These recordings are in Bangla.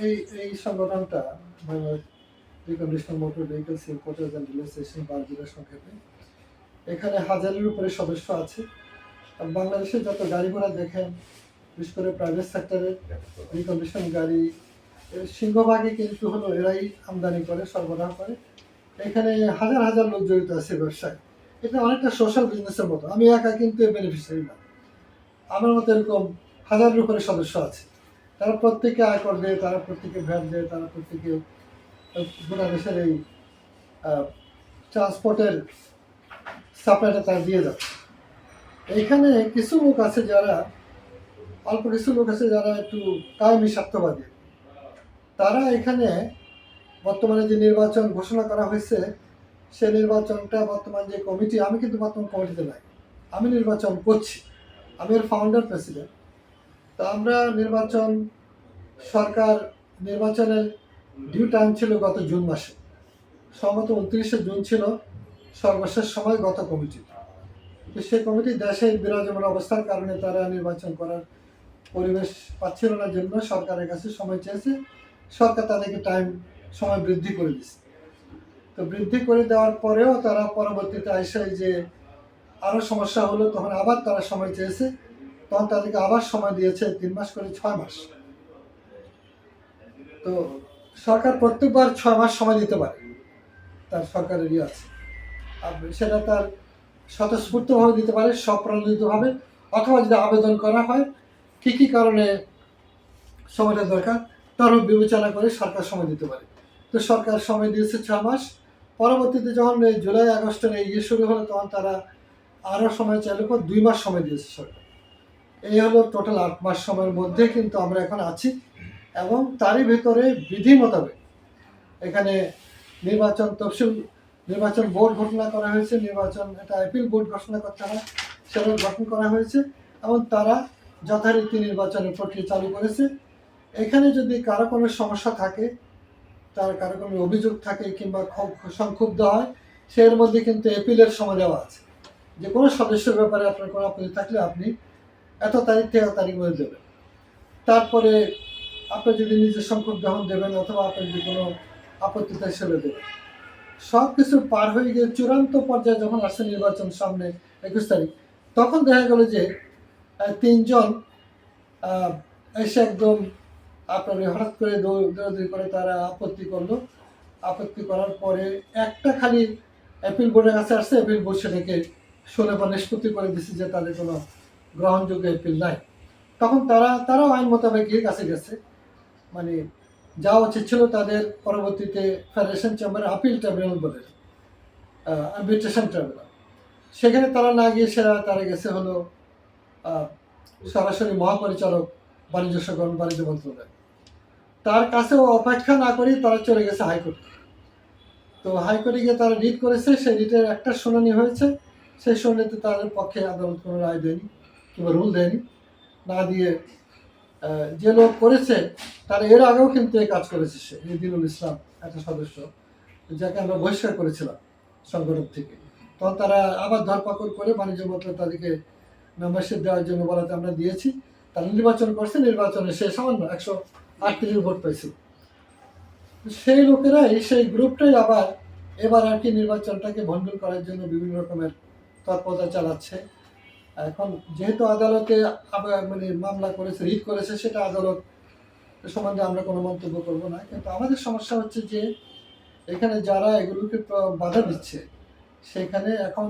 এই এই সংগঠনটা Bangladesh reconditioned motor vehicles importers and dealers বারগুলোর সংক্ষেপে, এখানে হাজারের উপরে সদস্য আছে। আর বাংলাদেশে যত গাড়ি ঘোড়া দেখেন, বিশেষ করে প্রাইভেট সেক্টরের রিকন্ডিশন গাড়ি সিংহভাগই কিন্তু হলো এরাই আমদানি করে, সরবরাহ করে। এখানে হাজার হাজার লোক জড়িত আছে ব্যবসায়। এটা অনেকটা সোশ্যাল বিজনেসের মতো। আমি একা কিন্তু বেনিফিশিয়ারি না, আমার মতো এরকম হাজারের উপরে সদস্য আছে। তারা প্রত্যেকে আয়কর দেয়, তারা প্রত্যেকে ভ্যাট দেয়, তারা প্রত্যেকে গোটা দেশের এই ট্রান্সপোর্টের সাপ্লাইটা তারা দিয়ে যাচ্ছে। এইখানে কিছু লোক আছে যারা, অল্প কিছু লোক আছে যারা একটু কায়েমি স্বার্থবাদী। তারা এখানে বর্তমানে যে নির্বাচন ঘোষণা করা হয়েছে, সে নির্বাচনটা বর্তমান যে কমিটি, আমি কিন্তু বর্তমান কমিটিতে নাই, আমি নির্বাচন করছি, আমি এর ফাউন্ডার প্রেসিডেন্ট। তো আমরা নির্বাচন, সরকার নির্বাচনের ডিউ টাইম ছিল গত জুন মাসে, সম্ভবত 29শে জুন ছিল সর্বশেষ সময় গত কমিটি। তো সেই কমিটি দেশে বিরাজমান অবস্থার কারণে তারা নির্বাচন করার পরিবেশ পাচ্ছিল না, জন্য সরকারের কাছে সময় চেয়েছে। সরকার তাদেরকে সময় বৃদ্ধি করে দিচ্ছে। তো বৃদ্ধি করে দেওয়ার পরেও তারা পরবর্তীতে আসে যে আরও সমস্যা হলো, তখন আবার তারা সময় চেয়েছে, তখন তাদেরকে আবার সময় দিয়েছে 3 মাস করে 6 মাস। তো সরকার প্রত্যেকবার 6 মাস সময় দিতে পারে, তার সরকারের আছে। আর সেটা তার স্বতঃস্ফূর্তভাবে দিতে পারে, স্বপ্রণোদিতভাবে, অথবা যদি আবেদন করা হয় কী কী কারণে সময়টা দরকার তারও বিবেচনা করে সরকার সময় দিতে পারে। তো সরকার সময় দিয়েছে 6 মাস। পরবর্তীতে যখন জুলাই আগস্টের শুরু হলো, তখন তারা আরও সময় চাইলে 2 মাস সময় দিয়েছে সরকার। এই হলো টোটাল 8 মাস সময়ের মধ্যে কিন্তু আমরা এখন আছি। এবং তারই ভেতরে বিধি মোতাবেক এখানে নির্বাচন বোর্ড ঘোষণা করা হয়েছে, এটা আপিল বোর্ড ঘোষণা করতে হয়, সেটা গঠন করা হয়েছে এবং তারা যথারীতি নির্বাচনের প্রক্রিয়া চালু করেছে। এখানে যদি কারো কোনো সমস্যা থাকে, তার কারো কোনো অভিযোগ থাকে কিংবা সংক্ষুব্ধ হয়, সের মধ্যে কিন্তু এপিলের সময় দেওয়া আছে। যে কোনো সদস্যের ব্যাপারে আপনার কোনো আপত্তি থাকলে আপনি এত তারিখ থেকে এত তারিখ মধ্যে দেবেন। তারপরে আপনি যদি নিজের সংক্ষুব্ধ হন দেবেন, অথবা আপনি যদি কোনো আপত্তি থাকে সেটা দেবেন। সব কিছু পার হয়ে গিয়ে চূড়ান্ত পর্যায়ে যখন আসছে নির্বাচন সামনে 21 তারিখ, তখন দেখা গেল যে 3 জন এসে একদম আপনার হঠাৎ করে দৌড়াদৌড়ি করে তারা আপত্তি করলো। আপত্তি করার পরে একটা খালি অ্যাপিল বোর্ডের কাছে আসছে, অ্যাপিল বোর্ড সেটাকে শুনে বা নিষ্পত্তি করে দিচ্ছে যে তাদের কোনো গ্রহণযোগ্য অ্যাপিল নাই। তখন তারাও আইন মোতাবেকের কাছে গেছে, মানে যাওয়া উচিত ছিল তাদের পরবর্তীতে ফেডারেশন চেম্বারে আপিল ট্রাইব্যুনাল বলে, আরবিট্রেশন ট্রাইব্যুনাল, সেখানে তারা না গিয়ে তারা গেছে হলো সরাসরি মহাপরিচালক বাণিজ্য মন্ত্রণালয়, তার কাছেও অপেক্ষা না করে তারা চলে গেছে হাইকোর্টে। তো হাইকোর্টে গিয়ে তারা রিট করেছে, সেই রিটের একটা শুনানি হয়েছে, সেই শুনানিতে তাদের পক্ষে আদালত কোনো রায় দেয়নি কিংবা রুল দেয়নি। না দিয়ে যে লোক করেছে তারা এর আগেও কিন্তু এই কাজ করেছে, সে দিনুল ইসলাম একটা সদস্য, যাকে আমরা বহিষ্কার করেছিলাম সংগঠন থেকে। তখন তারা আবার ধরপাকড় করে বাণিজ্য মন্ত্রণালয় তাদেরকে মেম্বারশিপ দেওয়ার জন্য বলাতে আমরা দিয়েছি। তারা নির্বাচন করছে, নির্বাচনে সে সামান্য 138 ভোট পাইছিল। সেই লোকেরাই, সেই গ্রুপটাই আবার এবার আর কি নির্বাচনটাকে ভণ্ডুল করার জন্য বিভিন্ন রকমের তৎপরতা চালাচ্ছে। এখন যেহেতু আদালতে মামলা করেছে, রিট করেছে, সেটা আদালত সম্বন্ধে আমরা কোনো মন্তব্য করব না। কিন্তু আমাদের সমস্যা হচ্ছে যে এখানে যারা এগুলোকে বাধা দিচ্ছে, সেখানে এখন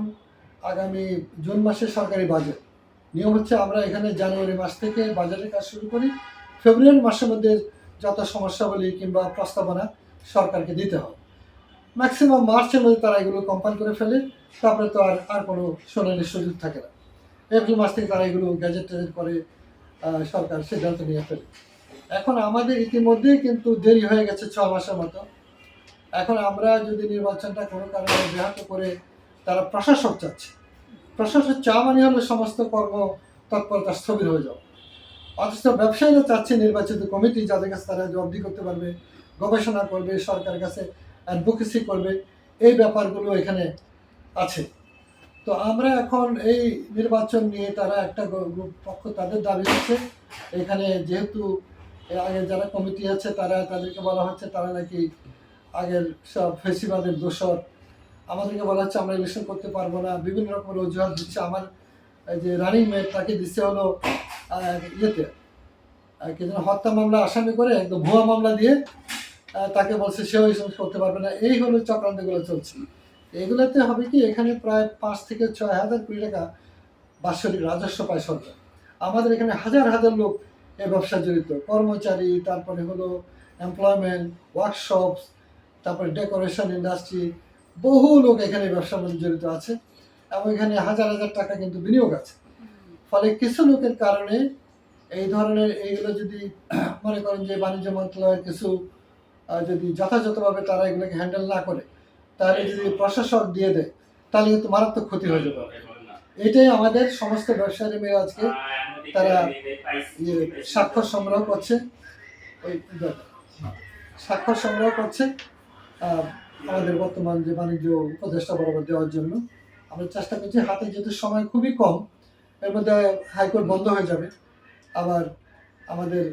আগামী জুন মাসে সরকারি বাজেট নিয়ম হচ্ছে, আমরা এখানে জানুয়ারি মাস থেকে বাজেটের কাজ শুরু করি, ফেব্রুয়ারি মাসের মধ্যে যত সমস্যাবলী কিংবা প্রস্তাবনা সরকারকে দিতে হবে। ম্যাক্সিমাম মার্চের মধ্যে তারা এগুলো কম্পাইল করে ফেলে, তারপরে তো আর কোনো শুনানির সুযোগ থাকে না। এপ্রিল মাস থেকে তারা এগুলো গ্যাজেট করে সরকার সিদ্ধান্ত নিয়ে ফেলে। এখন আমাদের ইতিমধ্যেই কিন্তু দেরি হয়ে গেছে 6 মাসের মতো। এখন আমরা যদি নির্বাচনটা কোনো কারণে ব্যাহত করে, তারা প্রশাসক চাচ্ছে, প্রশাসক চাওয়া মানে হলে সমস্ত কর্ম তৎপরতা স্থবির হয়ে যাবে। অথচ ব্যবসায়ীরা চাচ্ছে নির্বাচিত কমিটি, যাদের কাছে তারা জবাবদিহি করতে পারবে, গবেষণা করবে, সরকারের কাছে অ্যাডভোকেসি করবে, এই ব্যাপারগুলো এখানে আছে। তো আমরা এখন এই নির্বাচন নিয়ে তারা একটা গ্রুপ পক্ষ, তাদের দাবি হচ্ছে এখানে যেহেতু এর আগে যারা কমিটি আছে তাদেরকে বলা হচ্ছে তারা নাকি আগের সব ফেসিবাদের দোষর। আমাদেরকে বলা হচ্ছে আমরা ইলেকশন করতে পারবো না, বিভিন্ন রকমের অজুহাত দিচ্ছে। আমার এই যে রানিং মেট তাকে দিচ্ছে হলো ইয়েতে কি যেন হত্যা মামলা আসামি করে একদম ভুয়া মামলা দিয়ে তাকে বলছে সেও ইলেকশন করতে পারবে না। এই হলো চক্রান্তগুলো চলছে। এগুলোতে হবে কি, এখানে প্রায় 5 থেকে 6 হাজার কোটি টাকা বাৎসরিক রাজস্ব পায় সরকার। আমাদের এখানে হাজার হাজার লোক এই ব্যবসা জড়িত, কর্মচারী, তারপরে হলো এমপ্লয়মেন্ট, ওয়ার্কশপস, তারপরে ডেকোরেশন ইন্ডাস্ট্রি, বহু লোক এখানে ব্যবসার মধ্যে জড়িত আছে এবং এখানে হাজার হাজার টাকা কিন্তু বিনিয়োগ আছে। ফলে কিছু লোকের কারণে এই ধরনের এইগুলো যদি মনে করেন যে বাণিজ্য মন্ত্রণালয়ের কিছু যদি যথাযথভাবে তারা এগুলোকে হ্যান্ডেল না করে, তাহলে যদি প্রশাসক দিয়ে দেয় তাহলে কিন্তু মারাত্মক ক্ষতি হয়ে যাবে। এটাই আমাদের সমস্ত ব্যবসায়ী মেয়ে আজকে তারা স্বাক্ষর সংগ্রহ করছে, ওই স্বাক্ষর সংগ্রহ করছে আমাদের বর্তমান যে বাণিজ্য উপদেষ্টা বরাবর দেওয়ার জন্য। আমরা চেষ্টা করছি, হাতে যেহেতু সময় খুবই কম, এর মধ্যে হাইকোর্ট বন্ধ হয়ে যাবে। আবার আমাদের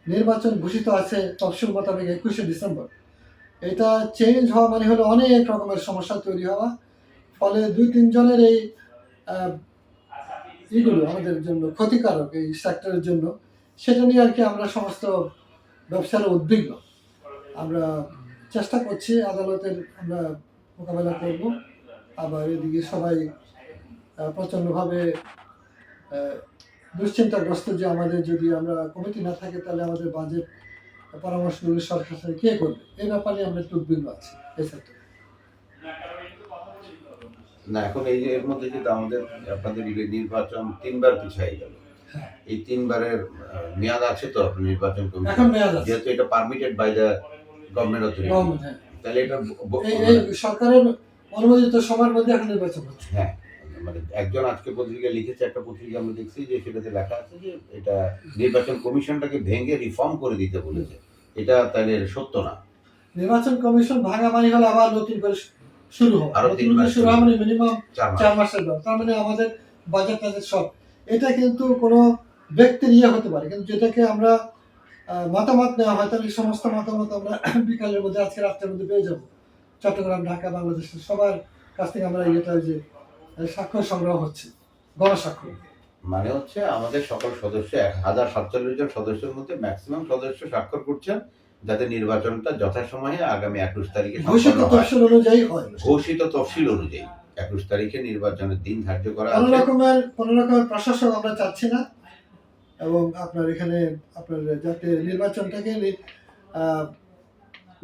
নির্বাচন ঘোষিত আছে তফসিল মোতাবেক 21শে ডিসেম্বর। এটা চেঞ্জ হওয়া মানে হলো অনেক রকমের সমস্যা তৈরি হওয়া। ফলে 2-3 জনের এই এইগুলো আমাদের জন্য ক্ষতিকারক এই সেক্টরের জন্য। সেটা নিয়ে আর কি আমরা সমস্ত ব্যবসার উদ্বিগ্ন। আমরা চেষ্টা করছি আদালতের আমরা মোকাবেলা করব। আবার এদিকে সবাই প্রচণ্ডভাবে দুশ্চিন্তাগ্রস্ত যে আমাদের যদি আমরা কমিটি না থাকে তাহলে আমাদের বাজেট পরামর্শগুলো সরকার সাথে কে করবে, এই ব্যাপারে আমরা একটু উদ্বিগ্ন আছি এই সেক্টরে। না, এখন এই যে এর মধ্যে যেটা আমাদের আপনাদের নির্বাচন 3বার পিছিয়ে গেল, এই 3বারের মেয়াদ আছে তো আপনার নির্বাচন কমিশন, যেহেতু এটা permitted by the government authority, তাহলে এটা এই সরকারের অনুমোদিত সময়ের মধ্যে এখন নির্বাচন হচ্ছে। হ্যাঁ, মানে একজন আজকে পত্রিকা লিখেছে, একটা পত্রিকা আমরা দেখছি যে সেটাতে লেখা আছে যে এটা নির্বাচন কমিশনটাকে ভেঙে রিফর্ম করে দিতে বলেছে। এটা তাহলে সত্য না? নির্বাচন কমিশন ভাঙা মানে হলো আবার নতুন করে শুরু হবে, আরো 3 মাস শুরু হবে, মানে মিনিমাম 4 মাসের ব্যাপার। তার মানে আমাদের বাজেট টাজেট সব এটা কিন্তু কোনো ব্যক্তির ইয়ে হতে পারে, কিন্তু যেটাকে আমরা মতামত নেওয়া হয় তাহলে সমস্ত মতামত আমরা বিকালের মধ্যে আজকে রাত্রের মধ্যে পেয়ে যাবো। চট্টগ্রাম, ঢাকা, বাংলাদেশের সবার কাছ থেকে আমরা এটা যে স্বাক্ষর সংগ্রহ হচ্ছে, গণস্বাক্ষর। মানে হচ্ছে আমাদের সকল সদস্য 1047 জন সদস্যের মধ্যে ম্যাক্সিমাম সদস্য স্বাক্ষর করছেন যাতে নির্বাচনটা যথাসময়ে আগামী 21 তারিখে ঘোষিত তফসিল অনুযায়ী হয়। ঘোষিত তফসিল অনুযায়ী 21 তারিখে নির্বাচনের দিন ধার্য করা আছে। কোনো রকমের প্রশাসক আমরা চাচ্ছি না, এবং আপনার এখানে আপনার যাতে নির্বাচনটাকে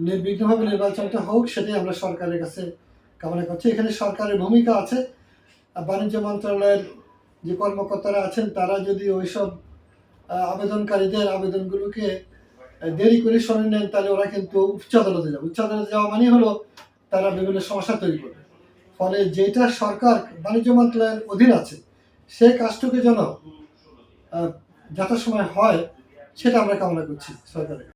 নির্বিঘ্নভাবে নির্বাচনটা হোক সেটাই আমরা সরকারের কাছে কামনা করছি। এখানে সরকারের ভূমিকা আছে। বাণিজ্য মন্ত্রণালয়ের যে কর্মকর্তারা আছেন তারা যদি ওইসব আবেদনকারীদের আবেদনগুলোকে দেরি করে শুনে নেন তাহলে ওরা কিন্তু উচ্চ আদালতে যাবে। উচ্চ আদালতে যাওয়া মানে হলো তারা বিভিন্ন সমস্যা তৈরি করবে। ফলে যেটা সরকার বাণিজ্য মন্ত্রণালয়ের অধীন আছে সে কাজটুকু যেন যথাসময় হয় সেটা আমরা কামনা করছি সরকারের।